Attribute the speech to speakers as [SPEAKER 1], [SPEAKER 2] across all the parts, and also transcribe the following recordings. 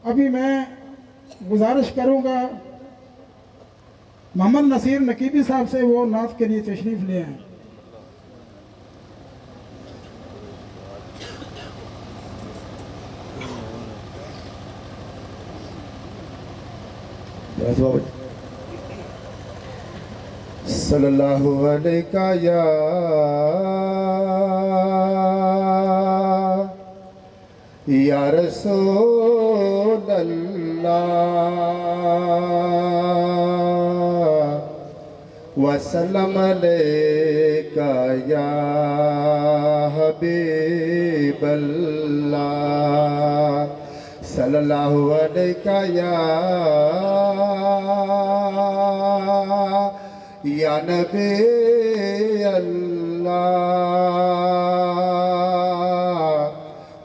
[SPEAKER 1] ابھی میں گزارش کروں گا محمد نصیر نقیبی صاحب سے وہ نعت کے لیے تشریف لے آئیں.
[SPEAKER 2] صلی اللہ علیہ یا رسول اللہ وسلم علیکہ یا حبیب اللہ صلی اللہ علیہ یا نبی اللہ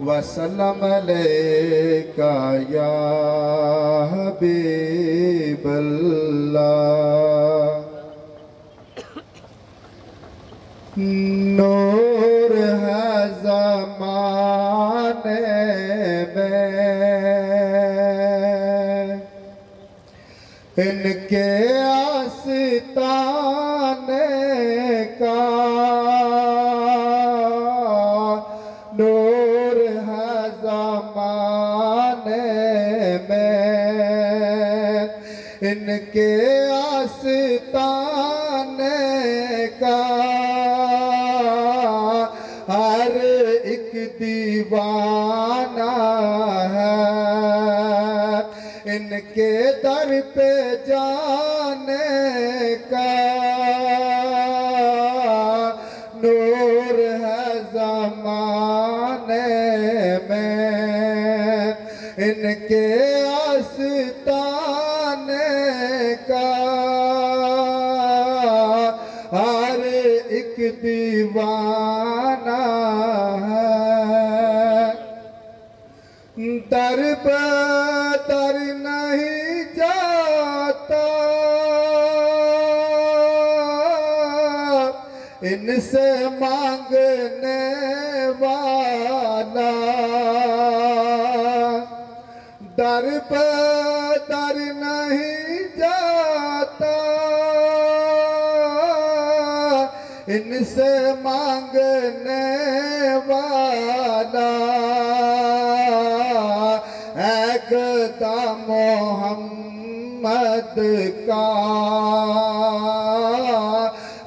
[SPEAKER 2] وسلم علیکہ یا حبیب اللہ. نور ہے زمانے میں ان کے آستانے کا نور ہے زمانے میں ان کے آستانے کا ہر ایک دیوانہ ہے ان کے در پہ جانے کا نور ہے زمانے میں ان کے آستانے کا ہر ایک دیوانہ ہے در بدر نہیں جاتا ان سے مانگنے والا در بدر نہیں جاتا ان سے مانگنے والا ایک دا محمد کا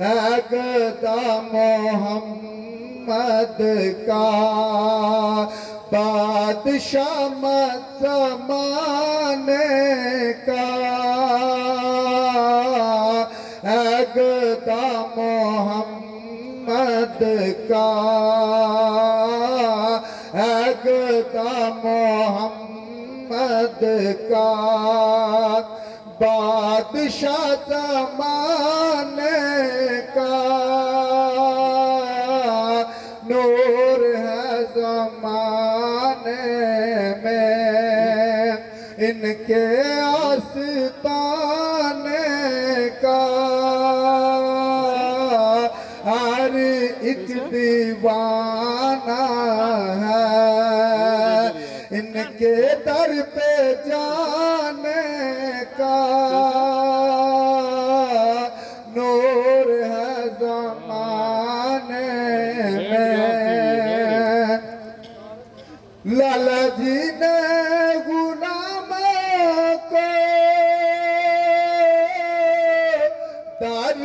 [SPEAKER 2] ایک دا محمد کا بادشاہ زمانے کا ایک دا محمد کا ایک دا محمد کا بادشاہ زمانے کا نور ہے زمانے میں ان کے آستانے کا ہر ایک دیوانہ ہے ان کے در پہ جانے کا نور ہے زمانے میں. لالا جی نے غلاموں کو در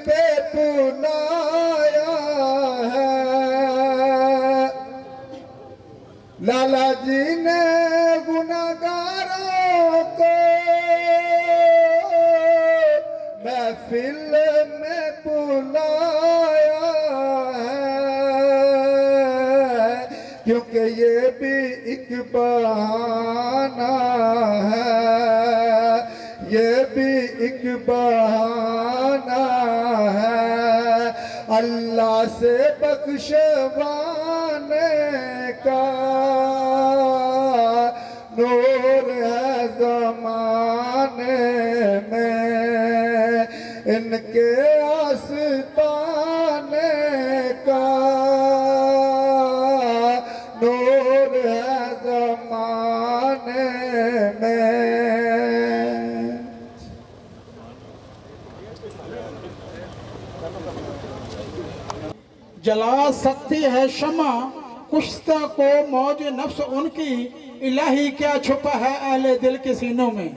[SPEAKER 2] پہ بلایا ہے لالا جی نے گناہگاروں کو محفل میں بلایا ہے کیونکہ یہ بھی ایک بہانہ ہے یہ بھی ایک بہانہ ہے اللہ سے بخشوانے کا نور ہے زمانے میں ان کے آستانے کا نور ہے زمانے
[SPEAKER 1] جلا سکتی ہے شمع کشتہ کو موج نفس ان کی، الہی کیا چھپا ہے اہل دل کے سینوں میں۔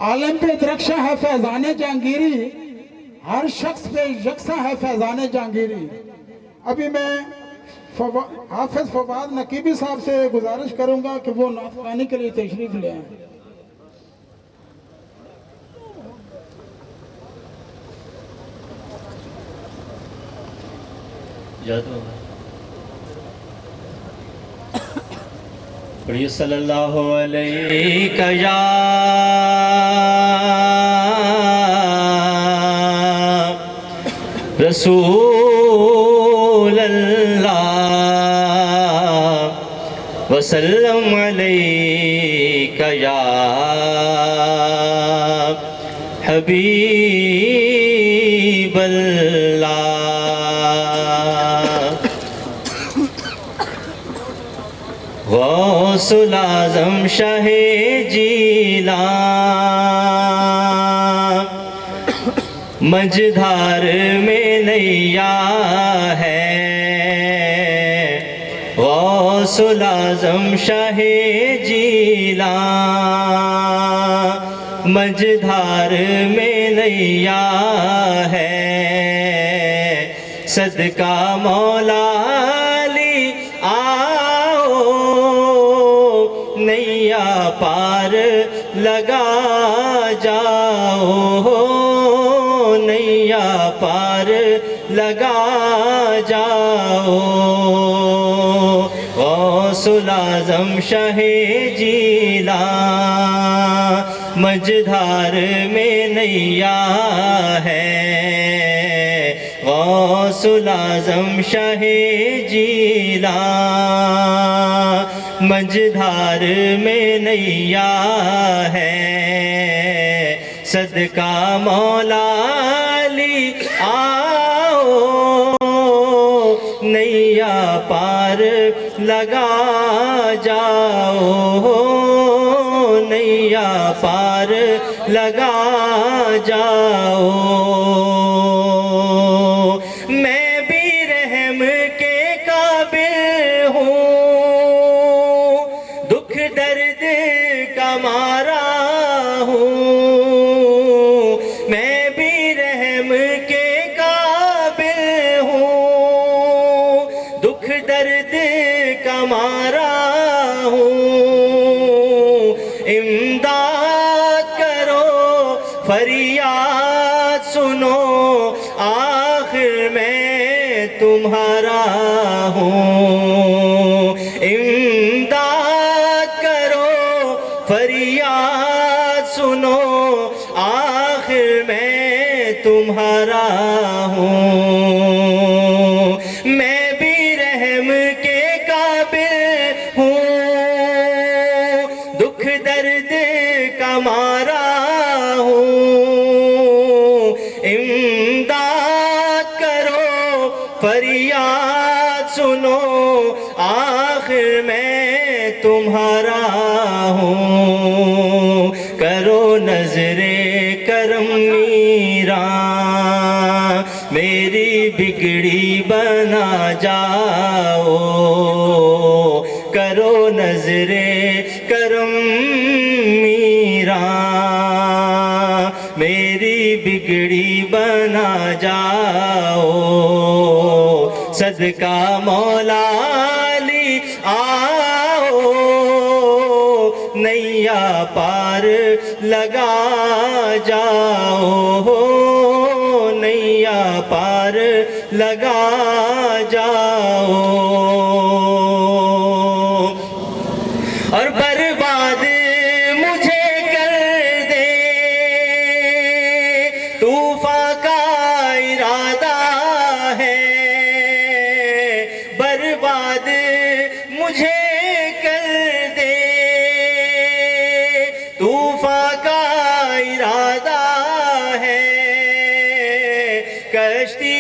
[SPEAKER 1] عالم پہ درخشاں ہے فیضان جہانگیری، ہر شخص پہ یکساں ہے فیضان جہانگیری۔ ابھی میں حافظ فواد نقیبی صاحب سے گزارش کروں گا کہ وہ نعت خوانی کے لیے تشریف لے آئیں۔
[SPEAKER 3] پڑھیے صلی اللہ علیہ یا رسول اللہ وسلم علیک یا حبیب اللہ۔ غوث العظم شاہ جیلان مجدھار میں نیا ہے، غوث العظم شاہ جیلان مجدھار میں نیا ہے، صدقہ مولا علی آؤ نیا پار لگا جاؤ، نیا پار لگا جاؤ، غوث العظم شاہ جیلان مجدھار میں نیا ہے، غوث العظم شاہ جیلان مجدھار میں نیا ہے، صدقہ مولا علی آؤ نیا پار لگا جاؤ، نیا پار لگا جاؤ۔ میں بھی رحم کے قابل ہوں، دکھ درد کا مارا ہوں، میں بھی رحم کے قابل ہوں، دکھ درد کا مارا ہوں، امداد کرو فریاد سنو آخر میں تمہارا ہوں، امداد کرو فریاد سنو آخر میں تمہارا ہوں، میں بھی رحم کے قابل ہوں، دکھ درد کا مارا ہوں، امداد کرو فریاد سنو آخر میں تمہارا ہوں، کرو نظر کرم میران میری بگڑی بنا جاؤ، کرو نظر کرم میران میری بگڑی بنا جاؤ، صدقہ مولا علی آؤ نیا پار لگا جاؤ، نیا پار لگا جاؤ، اور برباد مجھے کر دے طوفان کا ارادہ ہے، برباد مجھے کر دے طوفان کا ارادہ ہے، کشتی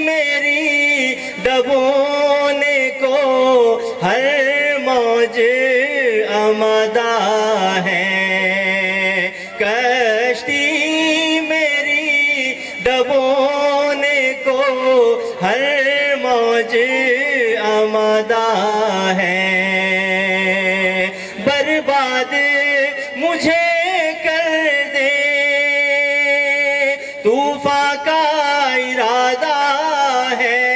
[SPEAKER 3] میری ڈبونے کو ہر موج آمادہ ہے، کشتی میری ڈبو ادا ہے، برباد مجھے کر دے طوفان کا ارادہ ہے،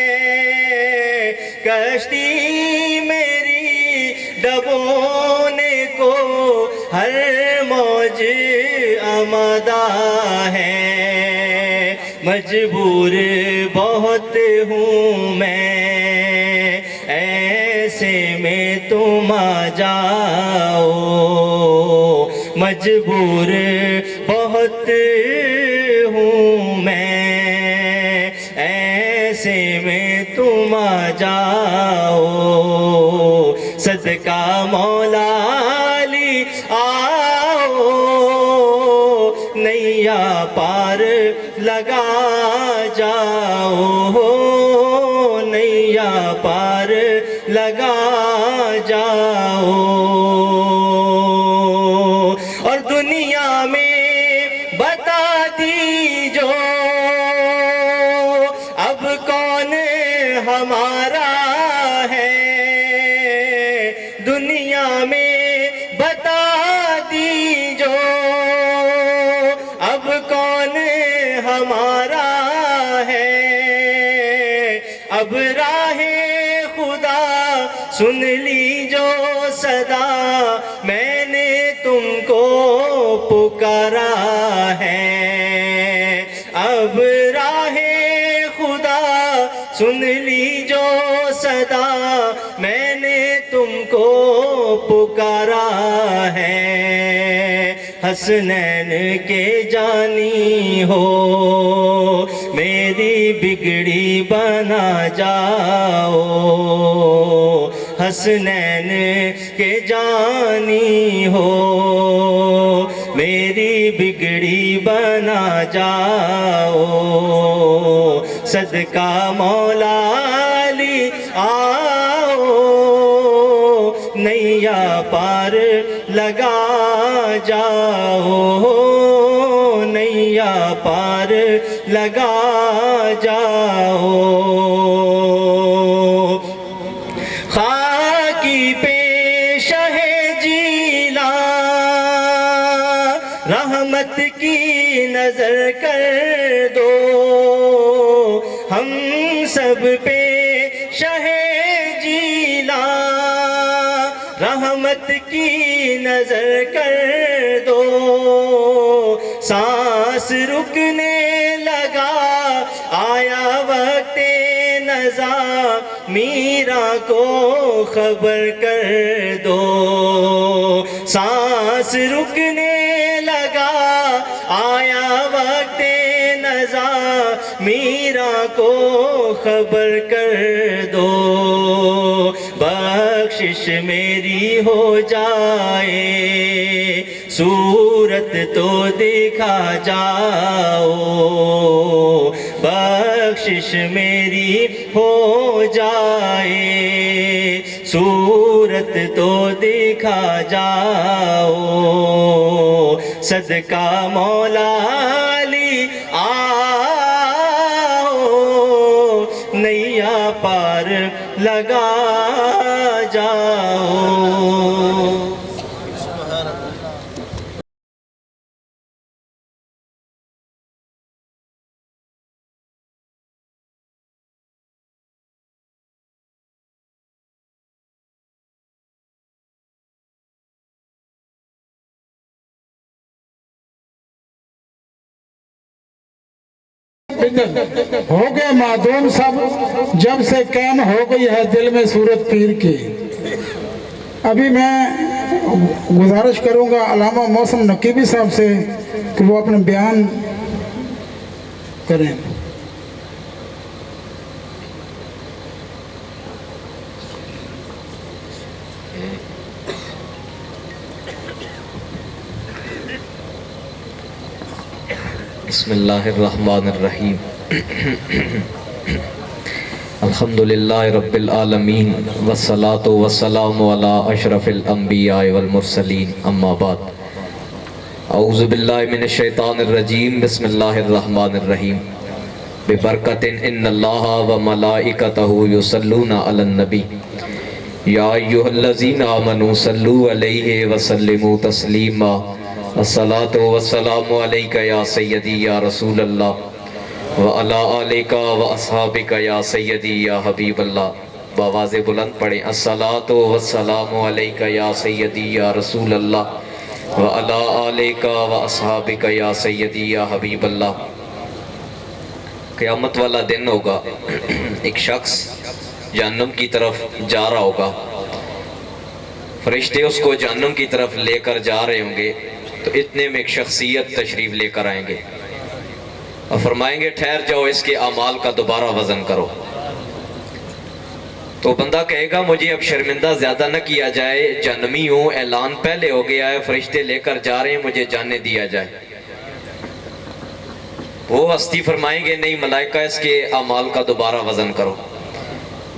[SPEAKER 3] کشتی میری ڈبونے کو ہر موج آمادہ ہے، مجبور بہت ہوں میں، ایسے میں تم آ جاؤ، مجبور بہت ہوں میں، ایسے میں تم آ جاؤ، صدقہ مولا علی آؤ، نیا پار لگا جاؤ، نیا پار لگا جاؤ، اور دنیا میں بتا دیجو اب کون ہمارا ہے، دنیا میں بتا دیجو اب کون ہمارا ہے، اب راہ خدا سن لی جو صدا، میں نے تم کو پکارا ہے، اب راہ خدا سن لی جو صدا، میں نے تم کو پکارا ہے، حسنین کے جانی ہو میری بگڑی بنا جاؤ، حسنین کے جانی ہو میری بگڑی بنا جاؤ، صدقہ مولا علی آؤ، نیا پار لگا جاؤ، نیا پار لگا جاؤ، خاکی پیش ہے جیلاں، رحمت کی نظر کر دو، ہم سب پہ شہ جیلاں، رحمت کی نظر کر دو، سانس رکنے لگا آیا وقت نزا، میرا کو خبر کر دو، سانس رکنے لگا آیا وقت نزا، میرا کو خبر کر دو، بخشش میری ہو جائے، صورت تو دکھا جاؤ، بخشش میری ہو جائے، صورت تو دکھا جاؤ، صدقہ مولا علی آؤ، نیا پار لگا جاؤ۔
[SPEAKER 1] ہو گئے معدوم سب جب سے قائم ہو گئی ہے دل میں صورت پیر کی۔ ابھی میں گزارش کروں گا علامہ محسن نقیبی صاحب سے کہ وہ اپنے بیان کریں۔
[SPEAKER 4] بسم اللہ الرحمن الرحیم۔ الحمدللہ رب العالمین والصلاة والسلام علی اشرف الانبیاء والمرسلین، اما بعد۔ اعوذ باللہ من الشیطان الرجیم، بسم اللہ الرحمن الرحیم۔ ببرکت ان اللہ و ملائکتہ یصلون علی النبی یا ایھا الذین آمنوا صلوا علیہ وسلموا تسلیما الصلاۃ والسلام علیک یا سیدی یا رسول اللہ وعلی آلک واصحابک یا سیدی یا حبیب اللہ. بآواز بلند پڑھیں الصلاۃ والسلام علیک یا سیدی یا رسول اللہ وعلی آلک واصحابک یا سیدی یا حبیب اللہ. قیامت والا دن ہوگا، ایک شخص جہنم کی طرف جا رہا ہوگا، فرشتے اس کو جہنم کی طرف لے کر جا رہے ہوں گے، تو اتنے میں ایک شخصیت تشریف لے کر آئیں گے اور فرمائیں گے ٹھہر جاؤ، اس کے اعمال کا دوبارہ وزن کرو. تو بندہ کہے گا مجھے اب شرمندہ زیادہ نہ کیا جائے، جہنمی ہوں، اعلان پہلے ہو گیا ہے، فرشتے لے کر جا رہے ہیں، مجھے جانے دیا جائے. وہ ہستی فرمائیں گے نہیں ملائکہ اس کے اعمال کا دوبارہ وزن کرو.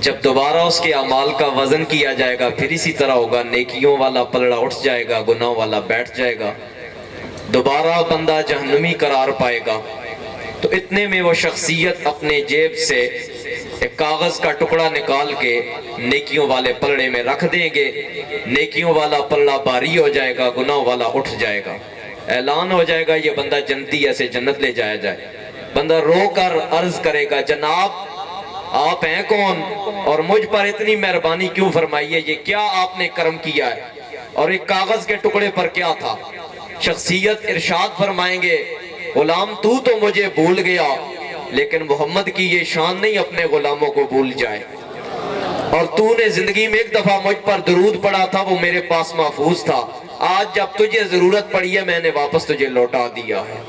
[SPEAKER 4] جب دوبارہ اس کے اعمال کا وزن کیا جائے گا پھر اسی طرح ہوگا، نیکیوں والا پلڑا اٹھ جائے گا، گناہ والا بیٹھ جائے گا، دوبارہ بندہ جہنمی قرار پائے گا. تو اتنے میں وہ شخصیت اپنے جیب سے ایک کاغذ کا ٹکڑا نکال کے نیکیوں والے پلڑے میں رکھ دیں گے، نیکیوں والا پلڑا بھاری ہو جائے گا، گناہ والا اٹھ جائے گا، اعلان ہو جائے گا یہ بندہ جنتی ہے، اسے جنت لے جایا جائے. بندہ رو کر عرض کرے گا جناب آپ ہیں کون اور مجھ پر اتنی مہربانی کیوں فرمائی ہے، یہ کیا آپ نے کرم کیا ہے اور ایک کاغذ کے ٹکڑے پر کیا تھا. شخصیت ارشاد فرمائیں گے غلام تو مجھے بھول گیا، لیکن محمد کی یہ شان نہیں اپنے غلاموں کو بھول جائے، اور تو نے زندگی میں ایک دفعہ مجھ پر درود پڑھا تھا، وہ میرے پاس محفوظ تھا، آج جب تجھے ضرورت پڑی ہے میں نے واپس تجھے لوٹا دیا ہے.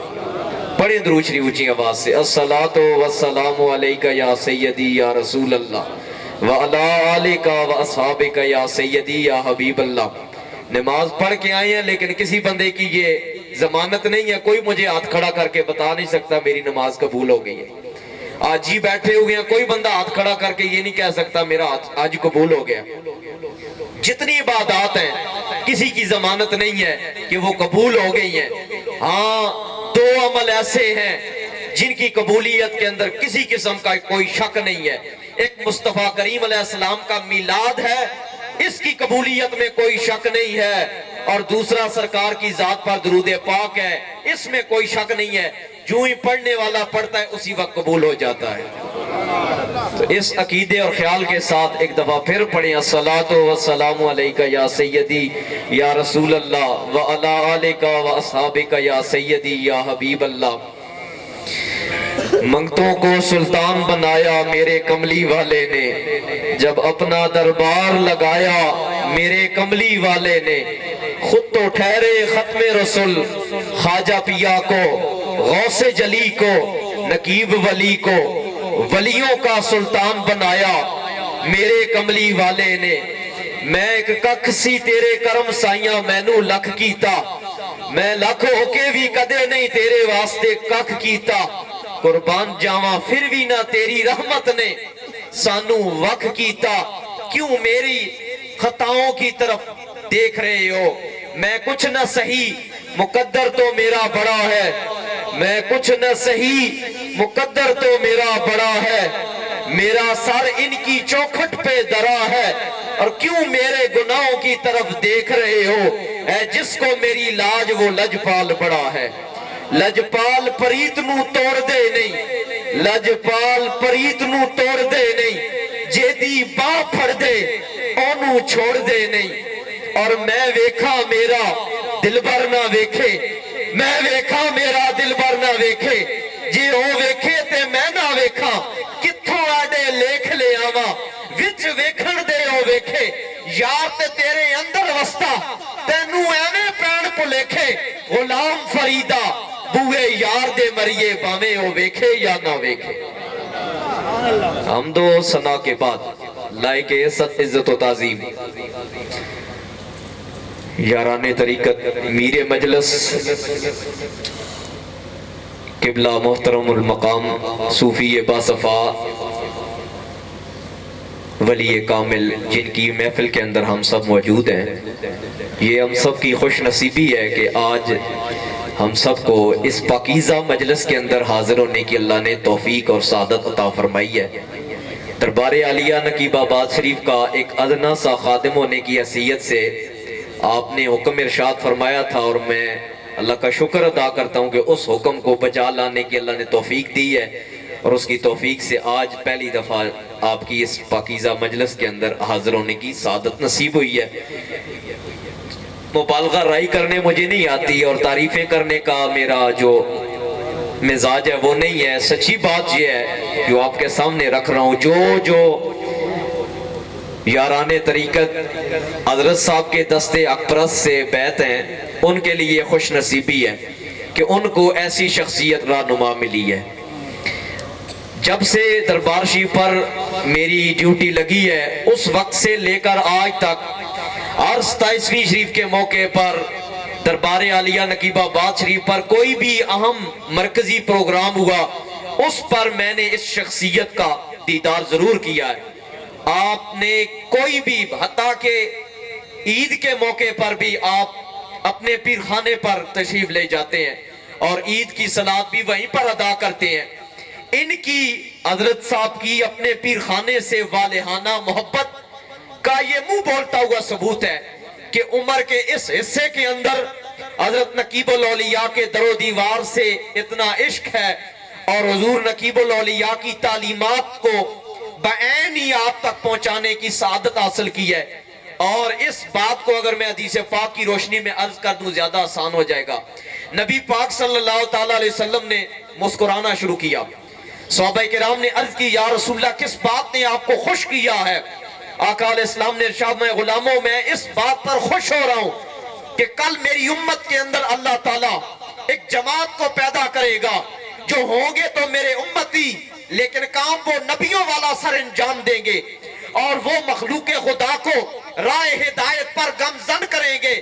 [SPEAKER 4] پڑھیں درود شریف اونچی آواز سے الصلاۃ والسلام علیک یا سیدی یا رسول اللہ وعلی آلک واصحابک یا سیدی یا حبیب اللہ. نماز پڑھ کے آئے ہیں لیکن کسی بندے کی یہ ضمانت نہیں ہے، کوئی مجھے ہاتھ کھڑا کر کے بتا نہیں سکتا میری نماز قبول ہو گئی ہے. آج ہی بیٹھے ہوئے ہیں، کوئی بندہ ہاتھ کھڑا کر کے یہ نہیں کہہ سکتا میرا آج قبول ہو گیا. جتنی عبادات ہیں کسی کی ضمانت نہیں ہے کہ وہ قبول ہو گئی ہیں. ہاں دو عمل ایسے ہیں جن کی قبولیت کے اندر کسی قسم کا کوئی شک نہیں ہے. ایک مصطفیٰ کریم علیہ السلام کا میلاد ہے، اس کی قبولیت میں کوئی شک نہیں ہے، اور دوسرا سرکار کی ذات پر درود پاک ہے، اس میں کوئی شک نہیں ہے، جو ہی پڑھنے والا پڑھتا ہے اسی وقت قبول ہو جاتا ہے. تو اس عقیدے اور خیال کے ساتھ ایک دفعہ پھر پڑھیں الصلاۃ والسلام علیک یا سیدی یا رسول اللہ وعلی آلک واصحابک یا سیدی یا حبیب اللہ. منگتوں کو سلطان بنایا میرے کملی والے نے، جب اپنا دربار لگایا میرے کملی والے نے، خود تو ٹھہرے ختم رسول خواجہ پیا کو، غوث جلی کو، نقیب ولی کو، ولیوں کا سلطان بنایا میرے کملی والے نے. میں ایک ککھ سی تیرے کرم سائیاں مینوں لکھ کیتا، میں لکھ ہو کے بھی کدے نہیں تیرے واسطے ککھ کیتا. قربان جاواں پھر بھی نہ تیری رحمت نے سانو وکھ کیتا. کیوں میری خطاؤں کی طرف دیکھ رہے ہو؟ میں کچھ نہ سہی مقدر تو میرا بڑا ہے، میں کچھ نہ سہی مقدر تو میرا بڑا ہے، میرا سر ان کی چوکھٹ پہ درا ہے، اور کیوں میرے گناہوں کی طرف دیکھ رہے ہو؟ اے جس کو میری لاج وہ لجپال بڑا ہے. لجپال پریت نو توڑ دے نہیں، لجپال پریت نو توڑ دے نہیں، جیدی باں پھڑ دے اونوں چھوڑ دے نہیں. اور میں ویکھا میرا دل بھر نہ ویکھے، میں ویکھا میرا دل بھر نہ ویکھے، جی او ویکھے تے میں نہ ویکھا، کتھوں آڈے لیکھ لے آواں وچ ویکھن دے او ویکھے. یار تے تیرے اندر وستا تینوں ایویں پین پلیکھے، غلام فریدہ بوئے یار دے مریے باویں او ویکھے یا نہ ویکھے. حمد و ثنا کے بعد لائق عزت و تعظیم یاران طریقت میر مجلس قبلہ محترم المقام صوفی باصفا ولی کامل، جن کی محفل کے اندر ہم سب موجود ہیں، یہ ہم سب کی خوش نصیبی ہے کہ آج ہم سب کو اس پاکیزہ مجلس کے اندر حاضر ہونے کی اللہ نے توفیق اور سعادت عطا فرمائی ہے. دربار عالیہ نقیب آباد شریف کا ایک ادنا سا خادم ہونے کی حیثیت سے آپ نے حکم ارشاد فرمایا تھا، اور میں اللہ کا شکر ادا کرتا ہوں کہ اس حکم کو بجا لانے کی اللہ نے توفیق دی ہے، اور اس کی توفیق سے آج پہلی دفعہ آپ کی اس پاکیزہ مجلس کے اندر حاضر ہونے کی سعادت نصیب ہوئی ہے۔ مبالغہ رائی کرنے مجھے نہیں آتی، اور تعریفیں کرنے کا میرا جو مزاج ہے وہ نہیں ہے۔ سچی بات یہ ہے جو آپ کے سامنے رکھ رہا ہوں، جو یاران طریقت حضرت صاحب کے دستے اکبرست سے بیعت ہیں، ان کے لیے خوش نصیبی ہے کہ ان کو ایسی شخصیت رہنما ملی ہے۔ جب سے دربار شریف پر میری ڈیوٹی لگی ہے اس وقت سے لے کر آج تک ہر 27ویں شریف کے موقع پر دربار عالیہ نقیب آباد شریف پر کوئی بھی اہم مرکزی پروگرام ہوا، اس پر میں نے اس شخصیت کا دیدار ضرور کیا ہے۔ آپ نے کوئی بھی، حتیٰ کہ عید کے موقع پر بھی آپ اپنے پیر خانے پر تشریف لے جاتے ہیں اور عید کی صلاۃ بھی وہیں پر ادا کرتے ہیں۔ ان کی حضرت صاحب کی اپنے پیر خانے سے والہانہ محبت کا یہ منہ بولتا ہوا ثبوت ہے کہ عمر کے اس حصے کے اندر حضرت نقیب الاولیاء کے در و دیوار سے اتنا عشق ہے، اور حضور نقیب الاولیاء کی تعلیمات کو بعین ہی آپ تک پہنچانے کی سعادت حاصل کی ہے۔ اور اس بات کو اگر میں حدیث پاک کی روشنی میں عرض کر دوں زیادہ آسان ہو جائے گا۔ نبی پاک صلی اللہ تعالیٰ علیہ وسلم نے مسکرانا شروع کیا، صحابہ کرام نے عرض کی، یا رسول اللہ کس بات نے آپ کو خوش کیا ہے؟ آقا علیہ السلام نے ارشاد، میں غلاموں میں اس بات پر خوش ہو رہا ہوں کہ کل میری امت کے اندر اللہ تعالیٰ ایک جماعت کو پیدا کرے گا جو ہوں گے تو میرے امتی، لیکن کام وہ نبیوں والا سر انجام دیں گے، اور وہ مخلوق خدا کو راہ ہدایت پر گامزن کریں گے۔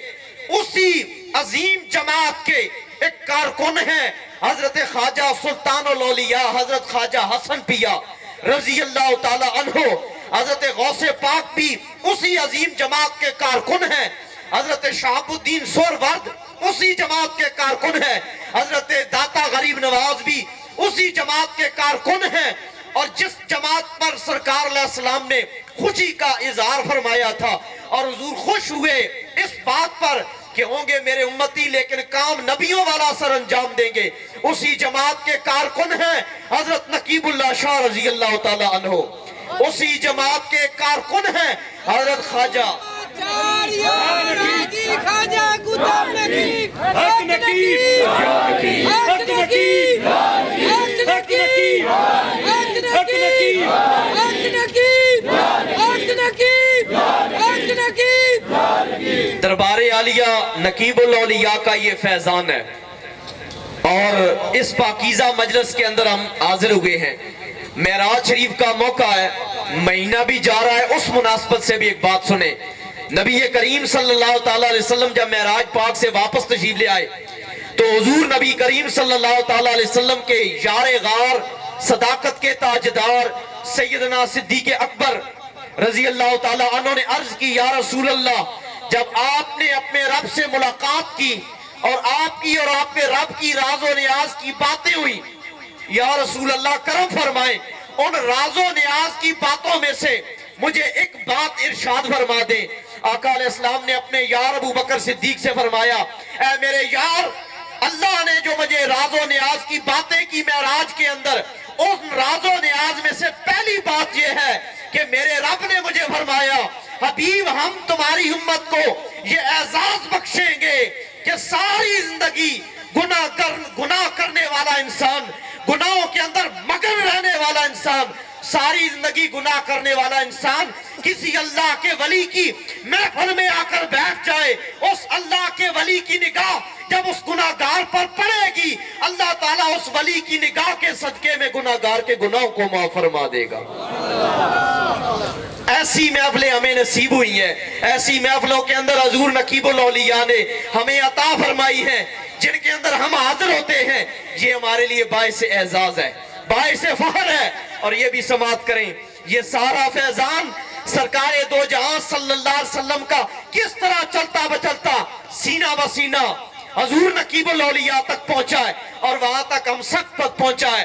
[SPEAKER 4] اسی عظیم جماعت کے ایک کارکن ہیں حضرت خواجہ سلطان الاولیاء حضرت خواجہ حسن پیا رضی اللہ تعالی عنہ۔ حضرت غوث پاک بھی اسی عظیم جماعت کے کارکن ہیں، حضرت شہاب الدین سہروردی اسی جماعت کے کارکن ہیں، حضرت داتا غریب نواز بھی اسی جماعت کے کارکن ہیں۔ اور جس جماعت پر سرکار علیہ السلام نے خوشی کا اظہار فرمایا تھا اور حضور خوش ہوئے اس بات پر کہ ہوں گے میرے امتی لیکن کام نبیوں والا سر انجام دیں گے، اسی جماعت کے کارکن ہیں حضرت نقیب اللہ شاہ رضی اللہ تعالی عنہ، اسی جماعت کے کارکن ہیں حضرت خواجہ دربار عالیہ نقیب الاولیاء کا یہ فیضان ہے، اور اس پاکیزہ مجلس کے اندر ہم حاضر ہوئے ہیں۔ معراج شریف کا موقع ہے، مہینہ بھی جا رہا ہے، اس مناسبت سے بھی ایک بات سنیں۔ نبی کریم صلی اللہ تعالیٰ علیہ وسلم جب معراج پاک سے واپس تشریف لے آئے تو حضور نبی کریم صلی اللہ تعالیٰ علیہ وسلم کے یار غار، صداقت کے تاجدار سیدنا صدیق اکبر رضی اللہ تعالیٰ عنہ نے عرض کی، یا رسول اللہ جب آپ نے اپنے رب سے ملاقات کی اور آپ کی اور آپ کے رب کی راز و نیاز کی باتیں ہوئی، یا رسول اللہ کرم فرمائیں ان راز و نیاز کی باتوں میں سے مجھے ایک بات ارشاد فرما دیں۔ آقا علیہ السلام نے اپنے یار ابو بکر صدیق سے فرمایا، اے میرے یار، اللہ نے جو مجھے راز و نیاز کی باتیں کی معراج کے اندر، ان راز و نیاز میں سے پہلی بات یہ ہے کہ میرے رب نے مجھے فرمایا، حبیب ہم تمہاری امت کو یہ اعزاز بخشیں گے کہ ساری زندگی گناہ کرنے والا انسان، گناہوں کے اندر مگن رہنے والا انسان، ساری زندگی گناہ کرنے والا انسان کسی اللہ کے ولی کی محفل میں آ کر بیٹھ جائے، اس اللہ کے ولی کی نگاہ جب اس گناہگار پر پڑے گی، اللہ تعالیٰ اس ولی کی نگاہ کے صدقے میں گناہگار کے گناہوں کو معاف فرما دے گا۔ ایسی محفلیں ہمیں نصیب ہوئی ہیں، ایسی محفلوں کے اندر حضور نقیب الاولیاء نے ہمیں عطا فرمائی ہیں، جن کے اندر ہم حاضر ہوتے ہیں۔ یہ ہمارے لیے باعث اعزاز ہے، باعث فخر ہے۔ اور یہ بھی سماعت کریں، یہ سارا فیضان سرکار دو جہاں صلی اللہ علیہ وسلم کا کس طرح چلتا بچلتا سینہ بسینہ حضور نقیب الاولیاء تک پہنچا ہے، اور وہاں تک ہم سب تک پہنچا ہے۔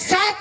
[SPEAKER 5] 7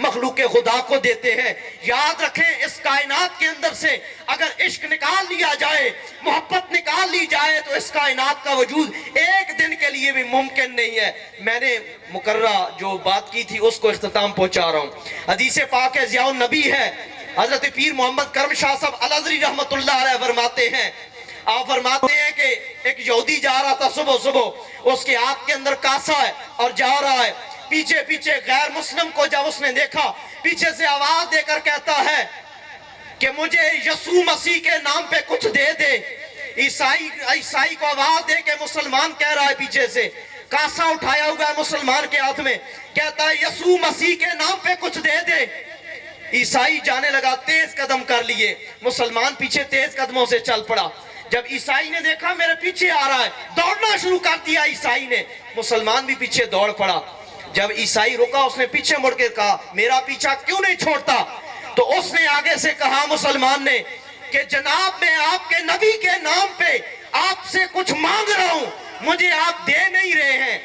[SPEAKER 5] مخلوق خدا کو دیتے ہیں. یاد رکھیں اس کائنات کے اندر سے اگر عشق نکال لیا جائے, محبت نکال لی جائے, تو اس کائنات کا وجود ایک دن کے لیے بھی ممکن نہیں ہے. میں نے مقررہ جو بات کی تھی اس کو اختتام پہنچا رہا ہوں. حدیث پاک ہے, ضیاء النبی ہے, حضرت پیر محمد کرم شاہ صاحب الازری رحمت اللہ علیہ فرماتے ہیں, آپ فرماتے ہیں کہ ایک یہودی جا رہا تھا صبح, اس کے ہاتھ کے اندر کاسا ہے اور جا رہا ہے. پیچھے غیر مسلم کو جب اس نے دیکھا, پیچھے سے آواز دے کر کہتا ہے کہ مجھے یسوع مسیح کے نام پہ کچھ دے دے. عیسائی کو آواز دے کے مسلمان کہہ رہا ہے, پیچھے سے کاسا اٹھایا ہوا ہے مسلمان کے ہاتھ میں, کہتا ہے یسوع مسیح کے نام پہ کچھ دے دے. عیسائی جانے لگا, تیز قدم کر لیے, مسلمان پیچھے تیز قدموں سے چل پڑا. جب عیسائی نے دیکھا میرے پیچھے آ رہا ہے, دوڑنا شروع کر دیا عیسائی نے, مسلمان بھی پیچھے دوڑ پڑا. جب عیسائی رکا, اس نے پیچھے مڑ کے کہا میرا پیچھا کیوں نہیں چھوڑتا؟ تو اس نے آگے سے کہا مسلمان نے کہ جناب میں آپ کے نبی کے نام پہ آپ سے کچھ مانگ رہا ہوں, مجھے آپ دے نہیں رہے ہیں.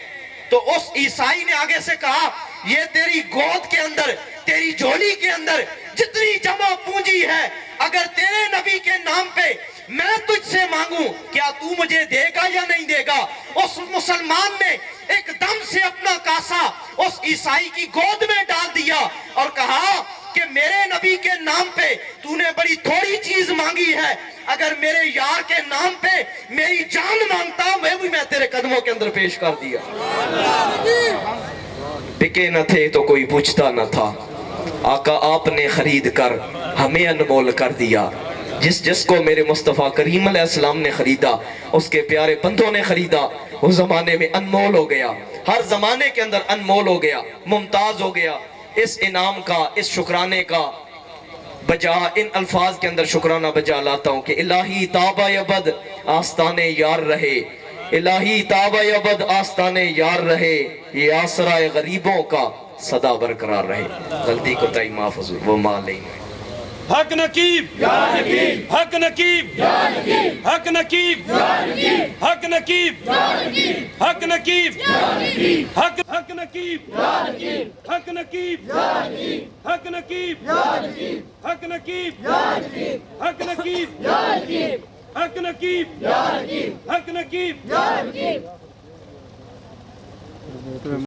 [SPEAKER 5] تو اس عیسائی نے آگے سے کہا یہ تیری گود کے اندر, تیری جھولی کے اندر جتنی جمع پونجی ہے, اگر تیرے نبی کے نام پہ میں تجھ سے مانگوں کیا تو مجھے دے گا یا نہیں دے گا؟ اس مسلمان نے ایک دم سے اپنا کاسا اس عیسائی کی گود میں ڈال دیا اور کہا کہ میرے نبی کے نام پہ تو نے بڑی تھوڑی چیز مانگی ہے, اگر میرے یار کے نام پہ میری جان مانگتا میں تیرے قدموں کے اندر پیش کر دیا. بکے نہ تھے تو کوئی پوچھتا نہ تھا, آقا آپ نے خرید کر ہمیں انمول کر دیا. جس کو میرے مصطفیٰ کریم علیہ السلام نے خریدا, اس کے پیارے بندوں نے خریدا, اس زمانے میں انمول ہو گیا, ہر زمانے کے اندر انمول ہو گیا, ممتاز ہو گیا. اس انعام کا, اس شکرانے کا بجا ان الفاظ کے اندر شکرانہ بجا لاتا ہوں کہ الہی تابہ ابد آستانے یار رہے, الہی تابہ ابد آستانے یار رہے, یہ آسرائے غریبوں کا صدا برقرار رہے. غلطی کو تائی معاف حضور, وہ ماں لیں.
[SPEAKER 6] حق نقیب حق نقیب حق نقیب حق نقیب حق نقیب حق حق نقیب حق نقیب حق نقیب حق نقیب حق نقیب حق نقیب حق نقیب.